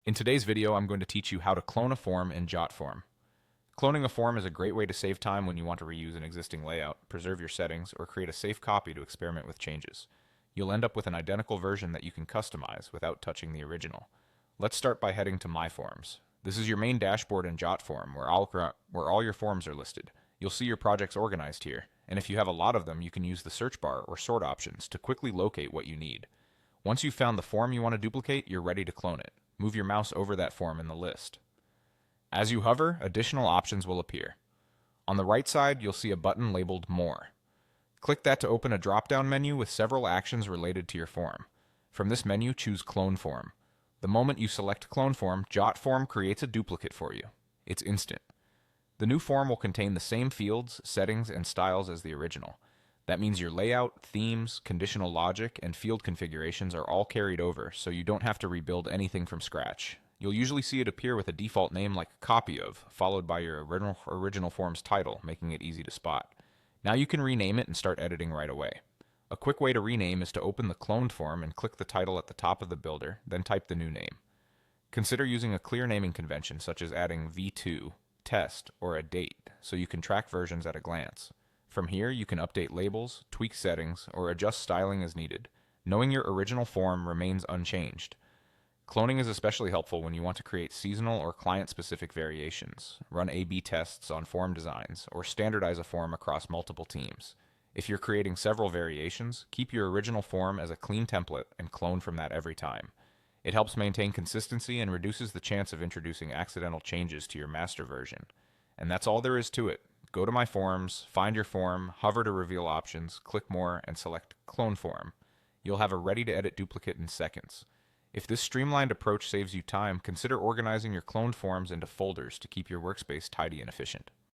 In today's video, I'm going to teach you how to clone a form in Jotform. Cloning a form is a great way to save time when you want to reuse an existing layout, preserve your settings, or create a safe copy to experiment with changes. You'll end up with an identical version that you can customize without touching the original. Let's start by heading to My Forms. This is your main dashboard in Jotform, where all your forms are listed. You'll see your projects organized here, and if you have a lot of them, you can use the search bar or sort options to quickly locate what you need. Once you've found the form you want to duplicate, you're ready to clone it. Move your mouse over that form in the list. As you hover, additional options will appear. On the right side, you'll see a button labeled More. Click that to open a drop-down menu with several actions related to your form. From this menu, choose Clone Form. The moment you select Clone Form, Jotform creates a duplicate for you. It's instant. The new form will contain the same fields, settings, and styles as the original. That means your layout, themes, conditional logic, and field configurations are all carried over, so you don't have to rebuild anything from scratch. You'll usually see it appear with a default name like copy of, followed by your original form's title, making it easy to spot. Now you can rename it and start editing right away. A quick way to rename is to open the cloned form and click the title at the top of the builder, then type the new name. Consider using a clear naming convention such as adding v2, test, or a date, so you can track versions at a glance. From here, you can update labels, tweak settings, or adjust styling as needed. Knowing your original form remains unchanged. Cloning is especially helpful when you want to create seasonal or client-specific variations, run A/B tests on form designs, or standardize a form across multiple teams. If you're creating several variations, keep your original form as a clean template and clone from that every time. It helps maintain consistency and reduces the chance of introducing accidental changes to your master version. And that's all there is to it. Go to My Forms, find your form, hover to reveal options, click More, and select Clone Form. You'll have a ready-to-edit duplicate in seconds. If this streamlined approach saves you time, consider organizing your cloned forms into folders to keep your workspace tidy and efficient.